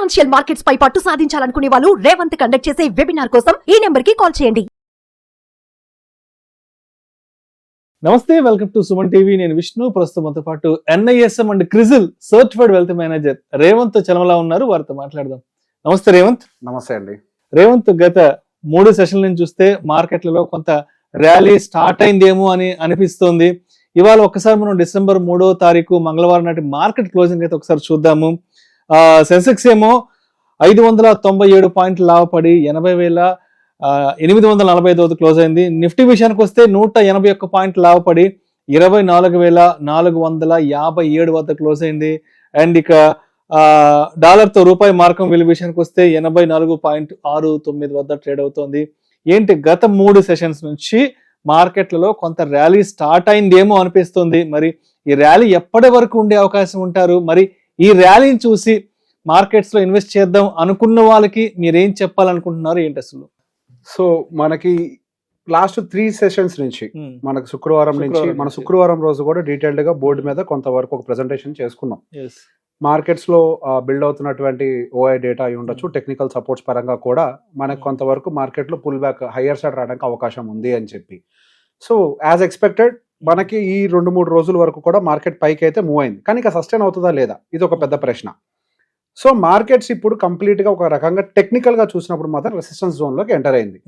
Financial markets పై పట్టు సాధించాలనుకునే వాళ్ళు Revanth conduct చేసే వెబినార్ కోసం ఈ నెంబర్ కి కాల్ చేయండి. నమస్తే, వెల్కమ్ టు సుమన్ టీవీ. నేను విష్ణు. ప్రస్తుతం మనతో పాటు NISM and CRISIL certified wealth manager Revanth Chalamala ఉన్నారు. వారితో మాట్లాడదాం. నమస్తే రేవంత్. నమస్తే అండి. రేవంత్, గత 3 సెషన్ల నుంచి చూస్తే మార్కెట్లలో కొంత ర్యాలీ స్టార్ట్ అయిందేమో అని అనిపిస్తోంది. ఇవాళ ఒక్కసారి మనం డిసెంబర్ 3వ తారీఖు మంగళవారం నాటి మార్కెట్ క్లోజింగ్ అయితే ఒకసారి చూద్దాము. సెన్సెక్స్ ఏమో 597 పాయింట్లు లాభపడి 80,845 క్లోజ్ అయింది. నిఫ్టీ విషయానికి వస్తే 181 పాయింట్లు లాభపడి 24,457 వద్ద క్లోజ్ అయింది. అండ్ ఇక డాలర్తో రూపాయి మార్కం విలువ విషయానికి వస్తే 84.69 వద్ద ట్రేడ్ అవుతోంది. ఏంటి, గత 3 సెషన్స్ నుంచి మార్కెట్లలో కొంత ర్యాలీ స్టార్ట్ అయిందేమో అనిపిస్తుంది. మరి ఈ ర్యాలీ ఎప్పటి వరకు ఉండే అవకాశం ఉంటారు? మరి ఈ ర్యాలీని చూసి మార్కెట్స్ లో ఇన్వెస్ట్ చేద్దాం అనుకున్న వాళ్ళకి మీరేం చెప్పాలనుకుంటున్నారు, ఏంటి అసలు? సో మనకి లాస్ట్ 3 సెషన్స్ నుంచి మనకు శుక్రవారం రోజు కూడా డీటెయిల్డ్ గా బోర్డు మీద కొంతవరకు ఒక ప్రెజెంటేషన్ చేసుకున్నాం. మార్కెట్స్ లో బిల్డ్ అవుతున్నటువంటి ఓఐ డేటా అయి ఉండొచ్చు, టెక్నికల్ సపోర్ట్స్ పరంగా కూడా మనకు కొంతవరకు మార్కెట్ లో పుల్ బ్యాక్ హయ్యర్ సైడ్ రావడానికి అవకాశం ఉంది అని చెప్పి. సో యాజ్ ఎక్స్పెక్టెడ్ మనకి ఈ 2-3 రోజుల వరకు కూడా మార్కెట్ పైకి అయితే మూవ్ అయింది. కానీ ఇక సస్టైన్ అవుతుందా లేదా, ఇది ఒక పెద్ద ప్రశ్న. సో మార్కెట్స్ ఇప్పుడు కంప్లీట్ గా ఒక రకంగా టెక్నికల్ గా చూసినప్పుడు మాత్రం రెసిస్టెన్స్ జోన్ లోకి ఎంటర్ అయింది.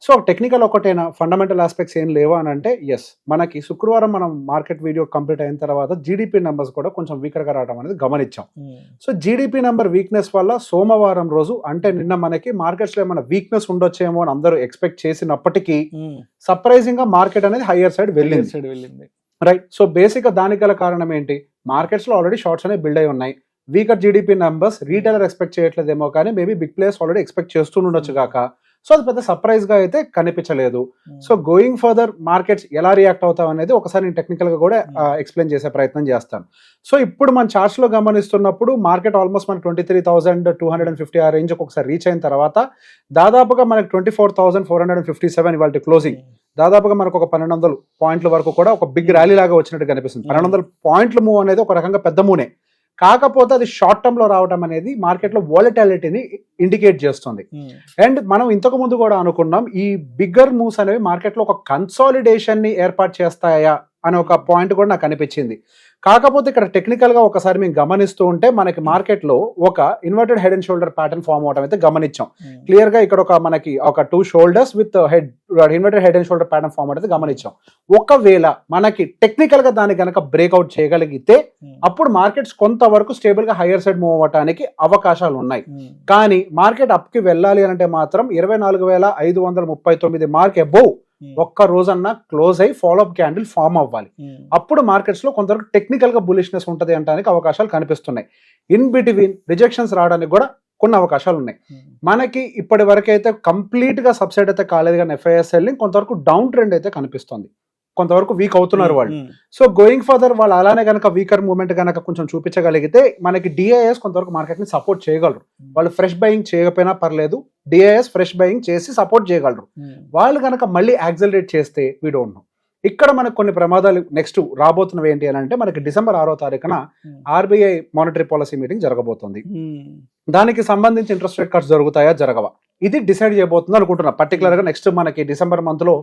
సో టెక్నికల్ ఒకటేనా, ఫండమెంటల్ ఆస్పెక్ట్స్ ఏం లేవా అని అంటే ఎస్. మనకి శుక్రవారం మనం మార్కెట్ వీడియో కంప్లీట్ అయిన తర్వాత జీడిపి నెంబర్స్ కూడా కొంచెం వీకర్ గా రావడం అనేది గమనించాం. సో జీడిపి నెంబర్ వీక్నెస్ వల్ల సోమవారం రోజు అంటే నిన్న మనకి మార్కెట్స్ లో ఏమైనా వీక్నెస్ ఉండొచ్చేమో అని అందరూ ఎక్స్పెక్ట్ చేసినప్పటికీ సర్ప్రైజింగ్ గా మార్కెట్ అనేది హయ్యర్ సైడ్ వెళ్ళింది. రైట్. సో బేసిక్ గా దానికి గల కారణం ఏంటి, మార్కెట్స్ లో ఆల్రెడీ షార్ట్స్ అనేవి బిల్డ్ అయి ఉన్నాయి. Weaker GDP numbers retailer expect చేయట్లేదేమో కానీ maybe big players already expect చేస్తుండొచ్చు కాక. సో అది పెద్ద సర్ప్రైజ్ గా అయితే కనిపించలేదు. సో గోయింగ్ ఫర్దర్ మార్కెట్స్ ఎలా రియాక్ట్ అవుతాం అనేది ఒకసారి నేను టెక్నికల్ గా కూడా ఎక్స్ప్లెయిన్ చేసే ప్రయత్నం చేస్తాను. సో ఇప్పుడు మన చార్ట్స్ లో గమనిస్తున్నప్పుడు మార్కెట్ ఆల్మోస్ట్ మనకి 23,250 ఆ రేంజ్ ఒకసారి రీచ్ అయిన తర్వాత దాదాపుగా మనకి 24,457 ఇవాళ క్లోజింగ్. దాదాపుగా మనకు ఒక 1,200 పాయింట్ల వరకు కూడా ఒక బిగ్ ర్యాలీ లాగా వచ్చినట్టు కనిపిస్తుంది. 1,200 పాయింట్లు మూవ్ అనేది ఒక రకంగా పెద్ద మూనే, కాకపోతే అది షార్ట్ టర్మ్ లో రావడం అనేది మార్కెట్ లో వాలటాలిటీని ఇండికేట్ చేస్తుంది. అండ్ మనం ఇంతకు ముందు కూడా అనుకున్నాం ఈ బిగ్గర్ మూవ్స్ అనేవి మార్కెట్ లో ఒక కన్సాలిడేషన్ ని ఏర్పాటు చేస్తాయా అనే ఒక పాయింట్ కూడా నాకు అనిపించింది. కాకపోతే ఇక్కడ టెక్నికల్ గా ఒకసారి మేము గమనిస్తూ ఉంటే మనకి మార్కెట్ లో ఒక inverted head and shoulder pattern form అవడం అయితే గమనించాం. క్లియర్ గా ఇక్కడ మనకి ఒక 2 shoulders with inverted head and shoulder pattern form అయితే గమనించాం. ఒకవేళ మనకి టెక్నికల్ గా దాన్ని కనుక బ్రేక్అవుట్ చేయగలిగితే అప్పుడు మార్కెట్స్ కొంతవరకు స్టేబుల్ గా హయ్యర్ సైడ్ మూవ్ అవ్వడానికి అవకాశాలు ఉన్నాయి. కానీ మార్కెట్ అప్ కి వెళ్ళాలి అంటే మాత్రం 24,539 మార్క్ అబోవ్ ఒక్క రోజన్నా క్లోజ్ అయ్యి ఫాలోఅప్ క్యాండిల్ ఫామ్ అవ్వాలి. అప్పుడు మార్కెట్స్ లో కొంతవరకు టెక్నికల్ గా బులిష్నెస్ ఉంటది అనడానికి అవకాశాలు కనిపిస్తున్నాయి. ఇన్ బిట్వీన్ రిజెక్షన్స్ రావడానికి కూడా కొన్ని అవకాశాలు ఉన్నాయి. మనకి ఇప్పటి వరకు అయితే కంప్లీట్ గా సబ్సైడ్ అయితే కాలేదు, కానీ FIS కొంతవరకు డౌన్ ట్రెండ్ అయితే కనిపిస్తుంది. కొంతవరకు వీక్ అవుతున్నారు వాళ్ళు. సో గోయింగ్ ఫర్దర్ వాళ్ళు అలానే కనుక వీకర్ మూవ్మెంట్ కనుక కొంచెం చూపించగలిగితే మనకి DIS కొంతవరకు మార్కెట్ ని సపోర్ట్ చేయగలరు. వాళ్ళు ఫ్రెష్ బయింగ్ చేయకపోయినా పర్లేదు, DIS ఫ్రెష్ బయింగ్ చేసి సపోర్ట్ చేయగలరు. వాళ్ళు కనుక మళ్ళీ యాక్సలరేట్ చేస్తే వీ డోంట్ నో. ఇక్కడ మనకు కొన్ని ప్రమాదాలు నెక్స్ట్ రాబోతున్నవి ఏంటి అని అంటే మనకి డిసెంబర్ 6వ తారీఖున RBI మానిటరీ పాలసీ మీటింగ్ జరగబోతుంది. దానికి సంబంధించి ఇంట్రెస్ట్ రేట్ కట్స్ జరుగుతాయా జరగవా ఇది డిసైడ్ చేయబోతుంది అనుకుంటున్నా. పర్టికులర్ గా నెక్స్ట్ మనకి డిసెంబర్ మంత్ లో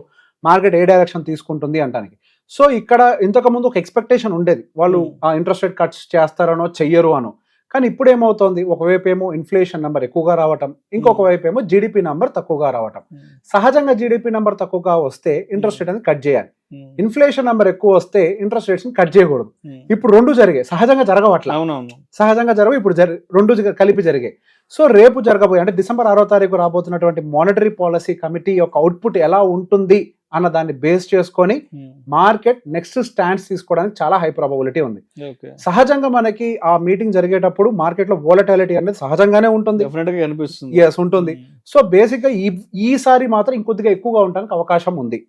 మార్కెట్ ఏ డైరెక్షన్ తీసుకుంటుంది అంటానికి. సో ఇక్కడ ఇంతకు ముందు ఒక ఎక్స్పెక్టేషన్ ఉండేది వాళ్ళు ఆ ఇంట్రెస్ట్ రేట్ కట్స్ చేస్తారనో చెయ్యరు అనో. కానీ ఇప్పుడు ఏమవుతోంది, ఒకవైపు ఏమో ఇన్ఫ్లేషన్ నెంబర్ ఎక్కువగా రావటం, ఇంకొక వైపు ఏమో జీడిపి నెంబర్ తక్కువగా రావటం. సహజంగా జీడిపి నెంబర్ తక్కువగా వస్తే ఇంట్రెస్ట్ రేట్ అనేది కట్ చేయాలి. ఇన్ఫ్లేషన్ నెంబర్ ఎక్కువ వస్తే ఇంట్రెస్ట్ రేట్స్ కట్ చేయకూడదు. ఇప్పుడు రెండు జరిగాయి, సహజంగా జరగవట్లా. సహజంగా జరగవు, ఇప్పుడు రెండు కలిపి జరిగాయి. సో రేపు జరగబోయే అంటే డిసెంబర్ 6వ తారీఖు రాబోతున్నటువంటి మానిటరీ పాలసీ కమిటీ యొక్క అవుట్పుట్ ఎలా ఉంటుంది అన్న దాన్ని బేస్ చేసుకొని మార్కెట్ నెక్స్ట్ స్టాండ్స్ తీసుకోవడానికి చాలా హై ప్రాబబిలిటీ ఉంది. సహజంగా మనకి ఆ మీటింగ్ జరిగేటప్పుడు మార్కెట్ లో వోలటాలిటీ అనేది సహజంగానే ఉంటుంది, ఉంటుంది. సో బేసిక్ గా ఈసారి మాత్రం ఇంకొద్దిగా ఎక్కువగా ఉండడానికి అవకాశం ఉంది.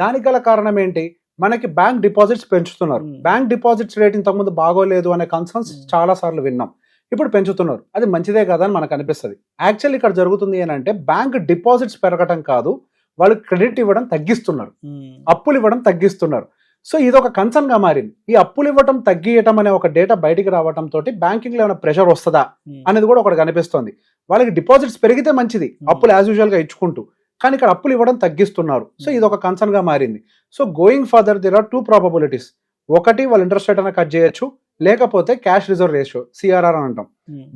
దానికి గల కారణం ఏంటి, మనకి బ్యాంక్ డిపాజిట్స్ పెంచుతున్నారు. బ్యాంక్ డిపాజిట్స్ రేట్ ఇంతకుముందు బాగోలేదు అనే కన్సర్న్స్ చాలా సార్లు విన్నాం. ఇప్పుడు పెంచుతున్నారు, అది మంచిదే కదా అని మనకు అనిపిస్తుంది. యాక్చువల్లీ ఇక్కడ జరుగుతుంది ఏంటంటే బ్యాంక్ డిపాజిట్స్ పెరగటం కాదు, వాళ్ళు క్రెడిట్ ఇవ్వడం తగ్గిస్తున్నారు, అప్పులు ఇవ్వడం తగ్గిస్తున్నారు. సో ఇది ఒక కన్సర్న్ గా మారింది. ఈ అప్పులు ఇవ్వటం తగ్గియటం అనే ఒక డేటా బయటికి రావటం తోటి బ్యాంకింగ్ లో ఏమైనా ప్రెషర్ వస్తుందా అనేది కూడా ఒకటి కనిపిస్తుంది. వాళ్ళకి డిపాజిట్స్ పెరిగితే మంచిది, అప్పులు యాజ్ యూజువల్ గా ఇచ్చుకుంటూ, కానీ ఇక్కడ అప్పులు ఇవ్వడం తగ్గిస్తున్నారు. సో ఇది ఒక కన్సర్న్ గా మారింది. So going further there are 2 probabilities. ఒకటి వాళ్ళు ఇంట్రెస్ట్ రేట్ అన్న కట్ చేయొచ్చు, లేకపోతే క్యాష్ రిజర్వ్ రేషియో సిఆర్ఆర్ అని అంటాం,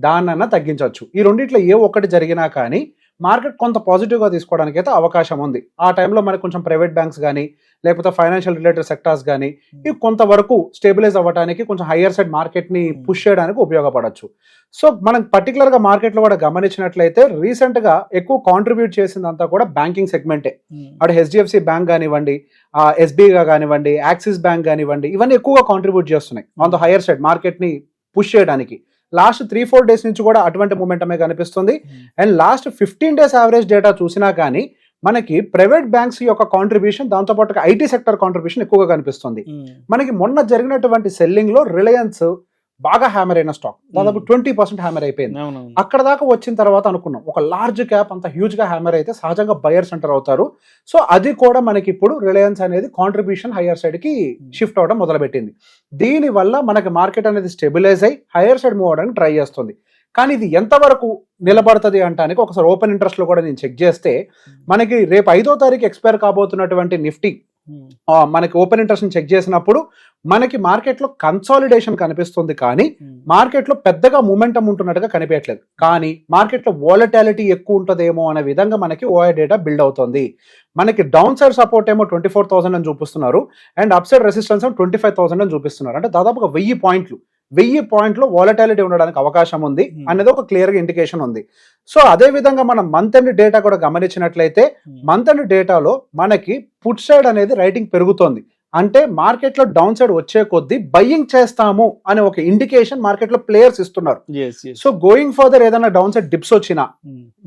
దాన్నన్నా తగ్గించవచ్చు. ఈ రెండిట్లో ఏ ఒక్కటి జరిగినా కానీ మార్కెట్ కొంత పాజిటివ్ గా తీసుకోవడానికి అయితే అవకాశం ఉంది. ఆ టైంలో మనకి కొంచెం ప్రైవేట్ బ్యాంక్స్ కానీ లేకపోతే ఫైనాన్షియల్ రిలేటెడ్ సెక్టార్స్ కానీ ఇవి కొంతవరకు స్టేబిలైజ్ అవ్వడానికి, కొంచెం హయ్యర్ సైడ్ మార్కెట్ ని పుష్ చేయడానికి ఉపయోగపడచ్చు. సో మనం పర్టికులర్ గా మార్కెట్ లో కూడా గమనించినట్లయితే రీసెంట్ గా ఎక్కువ కాంట్రిబ్యూట్ చేసిందంతా కూడా బ్యాంకింగ్ సెగ్మెంటే. అటు హెచ్డిఎఫ్సి బ్యాంక్ కానివ్వండి, ఎస్బీఐ కానివ్వండి, యాక్సిస్ బ్యాంక్ కానివ్వండి, ఇవన్నీ ఎక్కువగా కాంట్రిబ్యూట్ చేస్తున్నాయి on the higher side market ని పుష్ చేయడానికి. లాస్ట్ 3-4 డేస్ నుంచి కూడా అటువంటి మూమెంటమే కనిపిస్తుంది. And last 15 days average data చూసినా కానీ మనకి ప్రైవేట్ బ్యాంక్స్ యొక్క కాంట్రిబ్యూషన్, దాంతో పాటు ఐటీ సెక్టర్ కాంట్రిబ్యూషన్ ఎక్కువగా కనిపిస్తుంది. మనకి మొన్న జరిగినటువంటి సెల్లింగ్ లో రిలయన్స్ బాగా హ్యామర్ అయిన స్టాక్, దాదాపు 20% హ్యామర్ అయిపోయింది. అక్కడ దాకా వచ్చిన తర్వాత అనుకున్నాం ఒక లార్జ్ క్యాప్ అంత హ్యూజ్ గా హ్యామర్ అయితే సహజంగా బయర్స్ ఎంటర్ అవుతారు. సో అది కూడా మనకి ఇప్పుడు రిలయన్స్ అనేది కాంట్రిబ్యూషన్ హయ్యర్ సైడ్ కి షిఫ్ట్ అవడం మొదలుపెట్టింది. దీని వల్ల మనకి మార్కెట్ అనేది స్టెబిలైజ్ అయ్యి హయ్యర్ సైడ్ మూవ్ అవడానికి ట్రై చేస్తుంది. కానీ ఇది ఎంతవరకు నిలబడుతుంది అంటానికి ఒకసారి ఓపెన్ ఇంట్రెస్ట్ లో కూడా నేను చెక్ చేస్తే మనకి రేపు 5వ తారీఖు ఎక్స్పైర్ కాబోతున్నటువంటి నిఫ్టీ మనకి ఓపెన్ ఇంట్రెస్ట్ చెక్ చేసినప్పుడు మనకి మార్కెట్ లో కన్సాలిడేషన్ కనిపిస్తుంది, కానీ మార్కెట్ లో పెద్దగా మూమెంటం ఉంటున్నట్టుగా కనిపించట్లేదు. కానీ మార్కెట్ లో వాలటాలిటీ ఎక్కువ ఉంటుందేమో అనే విధంగా మనకి ఓఐ డేటా బిల్డ్ అవుతుంది. మనకి డౌన్ సైడ్ సపోర్ట్ ఏమో 24,000 అని చూపిస్తున్నారు, అండ్ అప్ సైడ్ రెసిస్టెన్స్ 25,000 అని చూపిస్తున్నారు. అంటే దాదాపుగా 1000 పాయింట్లు వాలటాలిటీ ఉండడానికి అవకాశం ఉంది అనేది ఒక క్లియర్ గా ఇండికేషన్ ఉంది. సో అదే విధంగా మనం మంత్ ఎండ్ డేటా కూడా గమనించినట్లయితే మంత్ ఎండ్ డేటాలో మనకి పుట్ సైడ్ అనేది రైటింగ్ పెరుగుతోంది. అంటే మార్కెట్ లో డౌన్ సైడ్ వచ్చే కొద్దీ బయ్యింగ్ చేస్తాము అనే ఒక ఇండికేషన్ మార్కెట్ లో ప్లేయర్స్ ఇస్తున్నారు. సో గోయింగ్ ఫర్దర్ ఏదైనా డౌన్ సైడ్ డిప్స్ వచ్చినా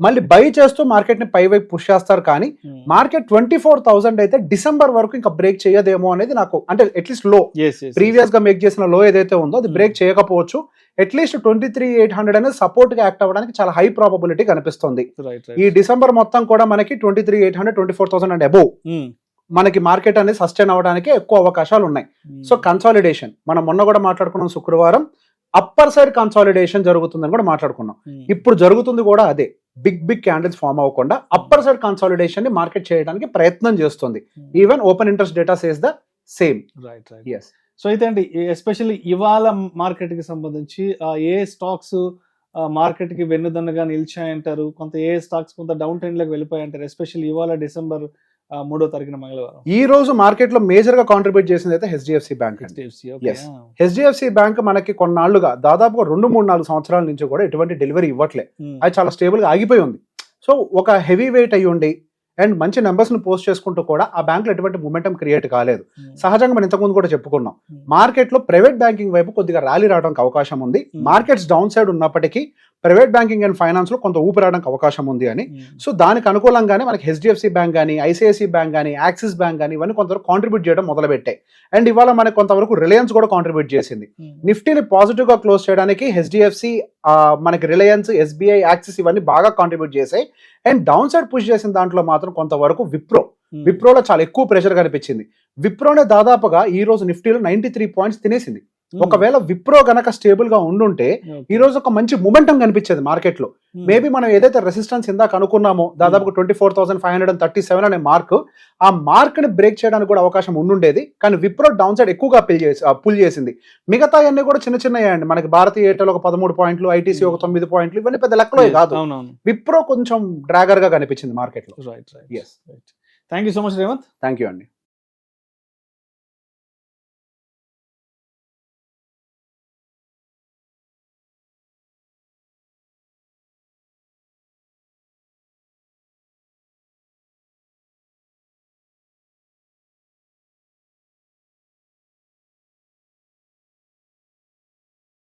మళ్ళీ బై చేస్తూ మార్కెట్ ని పై వైపు పుష్ చేస్తారు. కానీ మార్కెట్ 24,000 అయితే డిసెంబర్ వరకు ఇంకా బ్రేక్ చేయదేమో అనేది నాకు, అంటే అట్లీస్ట్ లో ప్రీవియస్ గా మేక్ చేసిన లో ఏదైతే ఉందో అది బ్రేక్ చేయకపోవచ్చు. అట్లీస్ట్ 23,800 అనేది సపోర్ట్ గా యాక్ట్ అవ్వడానికి చాలా హై ప్రాబబిలిటీ కనిపిస్తుంది. ఈ డిసెంబర్ మొత్తం కూడా మనకి 23,800, 24,000 అండ్ అబోవ్ మనకి మార్కెట్ అనేది సస్టైన్ అవ్వడానికి ఎక్కువ అవకాశాలు ఉన్నాయి. సో కన్సాలిడేషన్ మనం మొన్న కూడా మాట్లాడుకున్నాం, శుక్రవారం అప్పర్ సైడ్ కన్సాలిడేషన్ జరుగుతుందని కూడా మాట్లాడుకున్నాం. ఇప్పుడు జరుగుతుంది కూడా అదే, బిగ్ క్యాండిల్స్ ఫామ్ అవ్వకుండా అప్పర్ సైడ్ కన్సాలిడేషన్ ని మార్కెట్ చేయడానికి ప్రయత్నం చేస్తుంది. Even open interest data says the same. Yes. So అయితే అండి ఎస్పెషల్లీ ఇవాళ మార్కెట్ కి సంబంధించి ఏ స్టాక్స్ మార్కెట్ కి వెన్నుదన్నుగా నిలిచాయంటారు, కొంత ఏ స్టాక్స్ కొంత డౌన్ ట్రెండ్ లోకి వెళ్ళిపోయాయంటారు, ఎస్పెషల్లీ ఇవాళ డిసెంబర్ 3వ తారీఖున మంగళవారం ఈ రోజు మార్కెట్ లో మేజర్ గా కాంట్రిబ్యూట్ చేసింది అయితే హెచ్డిఎఫ్సి బ్యాంక్. హెచ్డిఎఫ్సి బ్యాంక్ మనకి కొన్నాళ్లుగా దాదాపుగా 2-3-4 సంవత్సరాల నుంచి కూడా ఎటువంటి డెలివరీ ఇవ్వట్లే, అది చాలా స్టేబుల్ గా ఆగిపోయి ఉంది. సో ఒక హెవీ వెయిట్ అయ్యి ఉండి అండ్ మంచి నెంబర్స్ ను పోస్ట్ చేసుకుంటూ కూడా ఆ బ్యాంక్ లో ఎటువంటి మూమెంటం క్రియేట్ కాలేదు. సహజంగా మనం ఇంతకుముందు కూడా చెప్పుకున్నాం, మార్కెట్ లో ప్రైవేట్ బ్యాంకింగ్ వైపు కొద్దిగా ర్యాలీ రావడానికి అవకాశం ఉంది. మార్కెట్స్ డౌన్ సైడ్ ఉన్నప్పటికీ ప్రైవేట్ బ్యాంకింగ్ అండ్ ఫైనాన్స్ లో కొంత ఊపిరాడడానికి అవకాశం ఉంది అని. సో దానికి అనుకూలంగానే మనకి హెచ్డిఎఫ్సి బ్యాంక్ కానీ, ఐసిఐసి బ్యాంక్ కానీ, యాక్సిస్ బ్యాంక్ కానీ ఇవన్నీ కొంతవరకు కాంట్రిబ్యూట్ చేయడం మొదలుపెట్టాయి. అండ్ ఇవాళ మనకి కొంతవరకు రిలయన్స్ కూడా కాంట్రిబ్యూట్ చేసింది. నిఫ్టీని పాజిటివ్ గా క్లోజ్ చేయడానికి హెచ్డిఎఫ్సి, మనకి రిలయన్స్, ఎస్బీఐ, యాక్సిస్ ఇవన్నీ బాగా కాంట్రిబ్యూట్ చేశాయి. అండ్ డౌన్ సైడ్ పుష్ చేసిన దాంట్లో మాత్రం కొంతవరకు విప్రోలో చాలా ఎక్కువ ప్రెషర్ కనిపించింది. విప్రోనే దాదాపుగా ఈ రోజు నిఫ్టీలో 93 పాయింట్స్ తినేసింది. ఒకవేళ విప్రో గనక స్టేబుల్ గా ఉండుంటే ఈ రోజు ఒక మంచి మూమెంటం కనిపించేది మార్కెట్ లో. మేబీ మనం ఏదైతే రెసిస్టెన్స్ ఇందాక అనుకున్నామో దాదాపు 24,537 అనే మార్క్, ఆ మార్క్ ని బ్రేక్ చేయడానికి కూడా అవకాశం ఉండుండేది. కానీ విప్రో డౌన్ సైడ్ ఎక్కువగా పుల్ చేసింది. మిగతా అన్ని కూడా చిన్న చిన్నయండి, మనకి భారతీయ ఎయిర్టెల్ ఒక 13 పాయింట్లు, ఐటీసీ ఒక 9 పాయింట్లు, ఇవన్నీ పెద్ద లెక్కలో కాదు. విప్రో కొంచెం డ్రాగర్ గా కనిపించింది మార్కెట్ లో. Thank you so much Revanth. Thank you అండి.